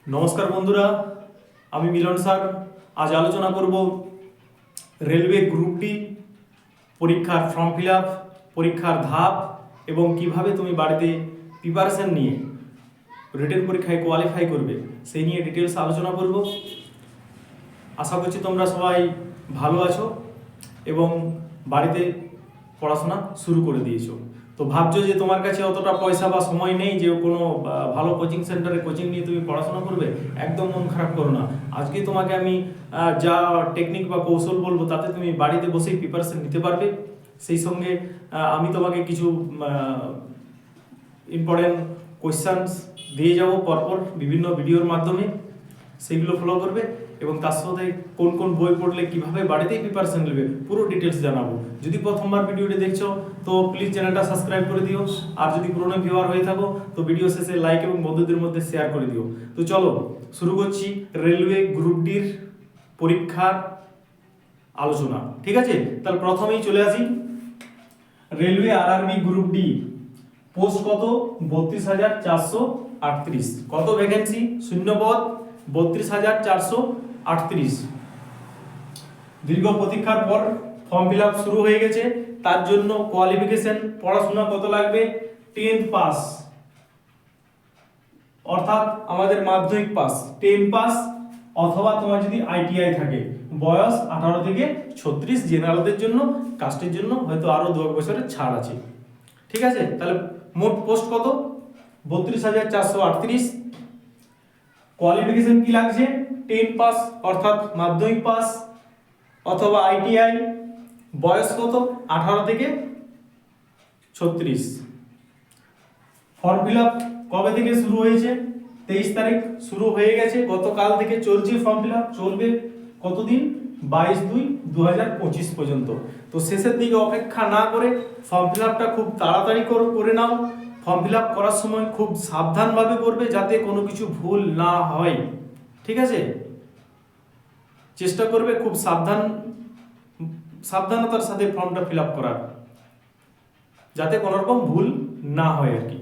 নমস্কার বন্ধুরা, আমি মিলন স্যার। আজ আলোচনা করব রেলওয়ে গ্রুপ ডি পরীক্ষার ফর্ম ফিল আপ, পরীক্ষার ধাপ এবং কিভাবে তুমি বাড়িতে প্রিপারেশন নিয়ে রিটেন পরীক্ষায় কোয়ালিফাই করবে সেই নিয়ে ডিটেলস আলোচনা করব। আশা করছি তোমরা সবাই ভালো আছো এবং বাড়িতে পড়াশোনা শুরু করে দিয়েছো। তো ভাবছো যে তোমার কাছে অতটা পয়সা বা সময় নেই যে কোনো ভালো কোচিং সেন্টারে কোচিং নিয়ে তুমি পড়াশোনা করবে, একদম মন খারাপ করো না। আজকে তোমাকে আমি যা টেকনিক বা কৌশল বলবো তাতে তুমি বাড়িতে বসেই প্রিপারেশন নিতে পারবে। সেই সঙ্গে আমি তোমাকে কিছু ইম্পর্টেন্ট কোয়েশ্চানস দিয়ে যাব পরপর বিভিন্ন ভিডিওর মাধ্যমে, সেইগুলো ফলো করবে এবং তার সাথে কোন কোন বই পড়লে কিভাবে বাড়িতেই প্রিপারেশন নেবে পুরো ডিটেলস জানাবো। যদি প্রথমবার ভিডিওটি দেখছো তো প্লিজ চ্যানেলটা সাবস্ক্রাইব করে দিও, আর যদি পুরনো ভিউয়ার হয়ে থাকো তো ভিডিও শেষে লাইক এবং বন্ধুদের মধ্যে শেয়ার করে দিও। তো চলো শুরু করছি রেলওয়ে গ্রুপ ডির পরীক্ষার আলোচনা। ঠিক আছে, তাহলে প্রথমেই চলে আসি railway RRB group D. Post কত? 32,438। কত ভ্যাকেন্সি? শূন্য পদ 32,438। দীর্ঘ প্রতীক্ষার পর ফর্ম ফিল আপ শুরু হয়ে গেছে। তার জন্য কোয়ালিফিকেশন পড়াশোনা কত লাগবে? 10th পাস, অর্থাৎ আমাদের মাধ্যমিক পাস, 10 পাস, অথবা তোমার যদি আইটিআই থাকে। বয়স 18 থেকে 36, জেনারেলদের জন্য, কাস্টের জন্য হয়তো আরো 2 বছরের ছাড় আছে। ঠিক আছে, তাহলে মোট পোস্ট কত? 32,438। কোয়ালিফিকেশন কি লাগছে? 10 পাস অর্থাৎ মাধ্যমিক পাস অথবা আইটিআই। বয়স কত? 18 থেকে 36। ফর্ম ফিল আপ কবে থেকে শুরু হয়েছে? 23 তারিখ শুরু হয়ে গেছে, গতকাল থেকে চলছে ফর্ম ফিল আপ, চলবে কতদিন? 22/2/2025 পর্যন্ত। তো শেষের দিকে অপেক্ষা না করে ফর্ম ফিল আপটা খুব তাড়াতাড়ি করে নাও। ফর্ম ফিল আপ করার সময় খুব সাবধানভাবে করবে যাতে কোনো কিছু ভুল না হয়। ঠিক আছে, চেষ্টা করবে খুব সাবধানতার সাথে ফর্মটা ফিল আপ করার, যাতে কোনো রকম ভুল না হয় আর কি।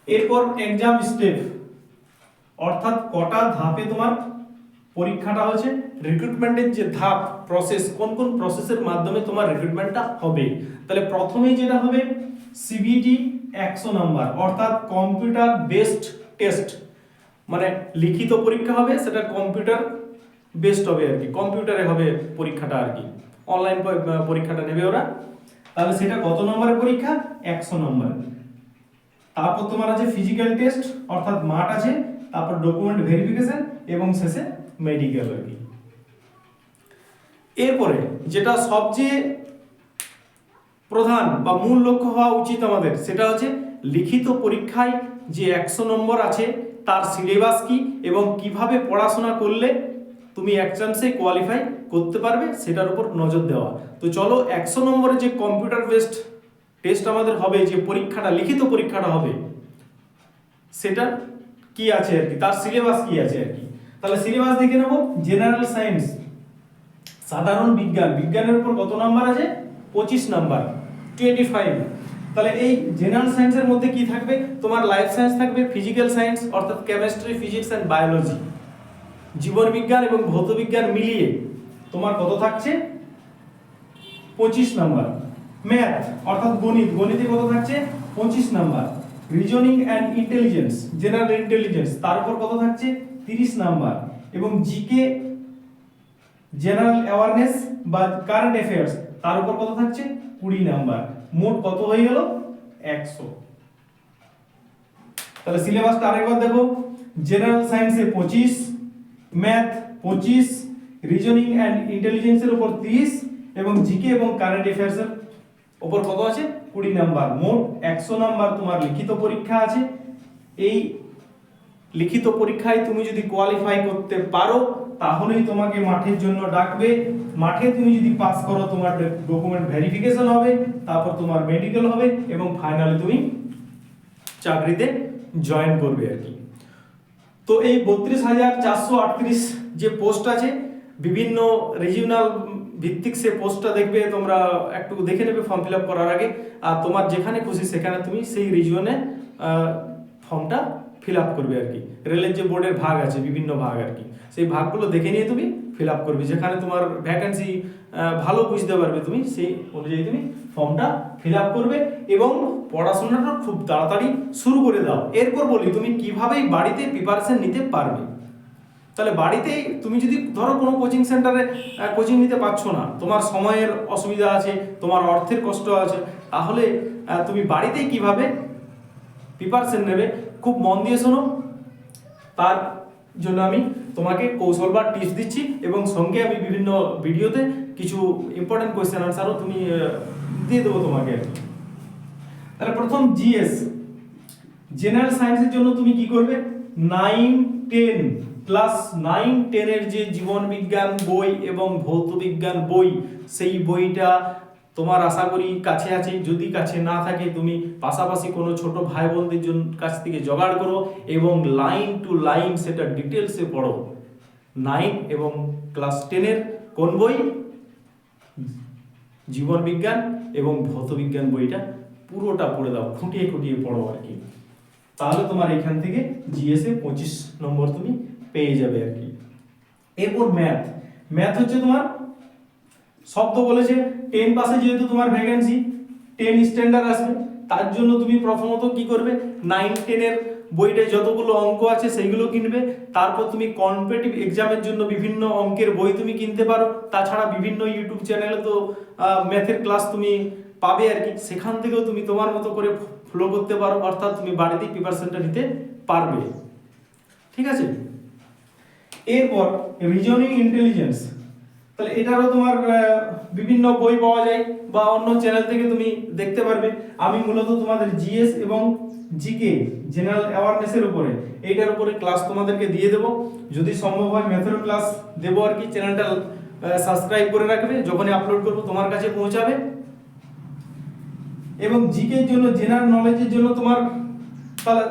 এরপর এক্সাম স্টেপ, অর্থাৎ কটা ধাপে তোমার পরীক্ষাটা হচ্ছে, রিক্রুটমেন্টের যে ধাপ প্রসেস, কোন কোন প্রসেসের মাধ্যমে তোমার রিক্রুটমেন্টটা হবে। তাহলে প্রথমেই যেটা হবে সিবিটি 100 নাম্বার, অর্থাৎ কম্পিউটার বেসড টেস্ট, মানে লিখিত পরীক্ষা হবে, সেটা কম্পিউটার বেসড হবে আর কি, কম্পিউটারে হবে পরীক্ষাটা আর কি, অনলাইন পরীক্ষাটা নেবে ওরা। তাহলে সেটা কত নম্বরের পরীক্ষা? 100 নম্বর। তারপর তোমার আছে ফিজিক্যাল টেস্ট, অর্থাৎ মাঠ আছে, তারপর ডকুমেন্ট ভেরিফিকেশন এবং শেষে মেডিকেল আর কি। এরপরে যেটা সবচেয়ে প্রধান বা মূল লক্ষ্য হওয়া উচিত আমাদের, সেটা হচ্ছে লিখিত পরীক্ষায় যে 100 নম্বর আছে তার সিলেবাস কি এবং কিভাবে পড়াশোনা করলে তুমি এক চান্সে কোয়ালিফাই করতে পারবে সেটার উপর নজর দেওয়া। তো চলো 100 নম্বরের যে কম্পিউটার বেসড টেস্ট আমাদের হবে, যে পরীক্ষাটা লিখিত পরীক্ষাটা হবে, সেটা কি আছে আর কি, তার সিলেবাস কি আছে আর কি। তাহলে সিলেবাস দেখে নেব। জেনারেল সায়েন্স, সাধারণ বিজ্ঞান, বিজ্ঞানের উপর কত নাম্বার আছে? 25 নাম্বার, 25। তাহলে এই জেনারেল সায়েন্সের মধ্যে কি থাকবে? তোমার লাইফ সায়েন্স থাকবে, ফিজিক্যাল সায়েন্স অর্থাৎ কেমিস্ট্রি, ফিজিক্স এন্ড বায়োলজি, জীবন বিজ্ঞান এবং ভৌত বিজ্ঞান মিলিয়ে তোমার কত থাকছে? 25 নাম্বার। ম্যাথ অর্থাৎ গণিত, গণিতে কত থাকছে? 25 number. Reasoning and intelligence, general intelligence, তার উপর কত থাকছে? 30 নাম্বার। এবং জিকে, জেনারেল অ্যাওয়ারনেস বা কারেন্ট অ্যাফেয়ার্স, তার উপর কত থাকছে? 20 নাম্বার। মোট কত হয়ে গেল? 100। তাহলে সিলেবাসটা আরেকবার দেখো। জেনারেল সায়েন্সে 25, ম্যাথ 25, রিজনিং এন্ড ইন্টেলিজেন্সের উপর 30 এবং জিকে এবং কারেন্ট অ্যাফেয়ার্সের উপর কত আছে? 20 নাম্বার। মোট 100 নাম্বার তোমার লিখিত পরীক্ষা আছে। এই লিখিত পরীক্ষায় তুমি যদি কোয়ালিফাই করতে পারো তাহলেই তোমাকে মাঠের জন্য ডাকবে। মাঠে তুমি যদি পাস করো তোমার ডকুমেন্ট ভেরিফিকেশন হবে, তারপর তোমার মেডিকেল হবে এবং ফাইনালি তুমি চাকরিতে জয়েন করবে আর কি। তো এই 32,438 যে পোস্ট আছে, বিভিন্ন রিজিওনাল ভিত্তিক সে পোস্টটা দেখবে, তোমরা একটু দেখে নেবে ফর্ম ফিল আপ করার আগে। আর তোমার যেখানে খুশি সেখানে তুমি সেই রিজিওনে ফর্মটা ফিল আপ করবে আর কি। রেলের যে বোর্ডের ভাগ আছে, বিভিন্ন ভাগ আর কি, সেই ভাগগুলো দেখে নিয়ে তুমি ফিল আপ করবে, যেখানে তোমার ভ্যাকেন্সি ভালো বুঝতে পারবে তুমি, সেই অনুযায়ী তুমি ফর্মটা ফিল আপ করবে এবং পড়াশোনাটা খুব তাড়াতাড়ি শুরু করে দাও। এরপর বলি তুমি কিভাবে বাড়িতে প্রিপারেশন নিতে পারবে। তাহলে বাড়িতে তুমি যদি ধরো কোনো কোচিং সেন্টারে কোচিং নিতে পারছো না, তোমার সময়ের অসুবিধা আছে, তোমার অর্থের কষ্ট আছে, তাহলে তুমি বাড়িতেই কিভাবে প্রিপারেশন নেবে খুব মন দিয়ে শোনো। তার জন্য আমি তোমাকে কৌশল বা টিপস দিচ্ছি এবং সঙ্গে আমি বিভিন্ন ভিডিওতে কিছু ইম্পর্টেন্ট কোয়েশ্চেন আনসারও তুমি দিয়ে দেবো তোমাকে। তাহলে প্রথম জিএস, জেনারেল সায়েন্সের জন্য তুমি কি করবে, 9, 10 ক্লাস 9, 10 এর যে জীবন বিজ্ঞান বই এবং ভৌত বিজ্ঞান বই, সেই বইটা তোমার আশা করি কাছে আছে। যদি কাছে না থাকে তুমি পাশাপাশি কোনো ছোট ভাই বোনদের জন্য কাছ থেকে জোগাড় করো এবং লাইন টু লাইন সেটা ডিটেলসে পড়ো। 9 এবং ক্লাস 10 এর কোন বই, জীবন বিজ্ঞান এবং ভৌত বিজ্ঞান বইটা পুরোটা পড়ে দাও, খুঁটিয়ে খুঁটিয়ে পড়ো আর কি। তাহলে তোমার এখান থেকে জিএস এ 25 নম্বর তুমি পেয়ে যাবে আর কি। এরপর ম্যাথ, ম্যাথ হচ্ছে তোমার শব্দ বলেছে 10 পাসে যেহেতু তোমার ভ্যাকেন্সি 10 স্ট্যান্ডার্ড আসবে, তার জন্য তুমি প্রথমত কি করবে, 9, 10 এর বইটা যতগুলো অঙ্ক আছে সেইগুলো কিনবে। তারপর তুমি কম্পিটিটিভ এক্সামের জন্য বিভিন্ন অঙ্কের বই তুমি কিনতে পারো। তাছাড়া বিভিন্ন ইউটিউব চ্যানেলে তো ম্যাথের ক্লাস তুমি পাবে আর কি, সেখান থেকেও তুমি তোমার মতো করে ফলো করতে পারো, অর্থাৎ তুমি বাড়িতেই প্রিপারেশনটা নিতে পারবে। ঠিক আছে। এরপর রিজনিং ইন্টেলিজেন্স, তাহলে এটারও তোমার বিভিন্ন বই পাওয়া যায় বা অন্য চ্যানেল থেকে তুমি দেখতে পারবে। আমি মূলত তোমাদের জিএস এবং জিকে জেনারেল অ্যাওয়ারনেসের উপরে, এইটার উপরে ক্লাস তোমাদেরকে দিয়ে দেবো। যদি সম্ভব হয় ম্যাথেরও ক্লাস দেবো আর কি। চ্যানেলটা সাবস্ক্রাইব করে রাখবে, যখনই আপলোড করবো তোমার কাছে পৌঁছাবে। এবং জিকের জন্য, জেনারেল নলেজের জন্য তোমার, তাহলে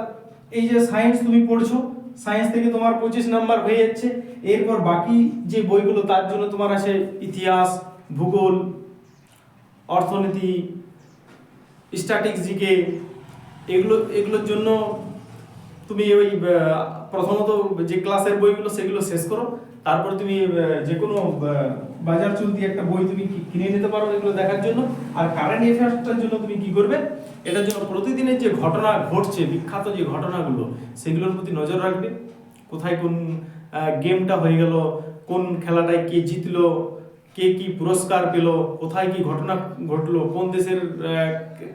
এই যে সায়েন্স তুমি পড়ছো, সায়েন্স থেকে তোমার 25 নাম্বার হয়ে যাচ্ছে। এরপর বাকি যে বইগুলো তার জন্য তোমার আছে ইতিহাস, ভূগোল, অর্থনীতি, স্ট্যাটিক্স, জিকে, এগুলোর জন্য তুমি ওই প্রথমত যে ক্লাসের বইগুলো সেগুলো শেষ করো। তারপর তুমি যে কোনো বাজার চলতি একটা বই তুমি কিনে নিতে পারো এগুলো দেখার জন্য। আর কারেন্ট অ্যাফেয়ার্সটার জন্য তুমি কি করবে, এটার জন্য প্রতিদিনের যে ঘটনা ঘটছে, বিখ্যাত যে ঘটনাগুলো, সেগুলোর প্রতি নজর রাখবে। কোথায় কোন গেমটা হয়ে গেল, কোন খেলাটায় কে জিতলো, কে কি পুরস্কার পেল, কোথায় কি ঘটনা ঘটলো, কোন দেশের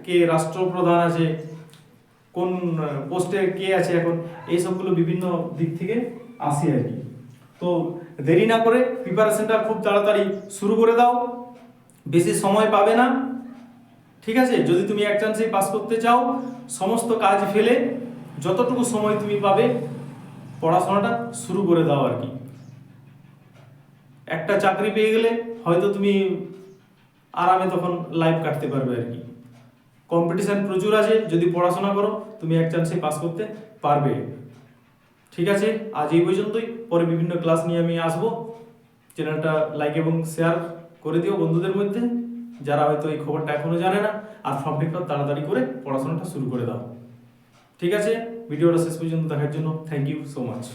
কে রাষ্ট্রপ্রধান আছে, কোন পোস্টে কে আছে এখন, এই সবগুলো বিভিন্ন দিক থেকে আসে আর কি। তো দেরি না করে প্রিপারেশনটা খুব তাড়াতাড়ি শুরু করে দাও, বেশি সময় পাবে না। ঠিক আছে। যদি তুমি এক চান্সেই পাস করতে চাও, সমস্ত কাজ ফেলে যতটুকু সময় তুমি পাবে পড়াশোনাটা শুরু করে দাও আর কি। একটা চাকরি পেয়ে গেলে হয়তো তুমি আরামে তখন লাইফ কাটতে পারবে আর কি। কম্পিটিশন প্রচুর আছে, যদি পড়াশোনা করো তুমি এক চান্সে পাস করতে পারবে। ঠিক আছে, আজ এই পর্যন্তই। পরে বিভিন্ন ক্লাস নিয়ে আমি আসবো। চ্যানেলটা লাইক এবং শেয়ার করে দিও বন্ধুদের মধ্যে, যারা হয়তো এই খবরটা এখনো জানে না। আর ফর্ম ফিল আপ তাড়াতাড়ি করে পড়াশোনাটা শুরু করে দাও। ঠিক আছে, ভিডিওটা শেষ পর্যন্ত দেখার জন্য থ্যাংক ইউ সো মাচ।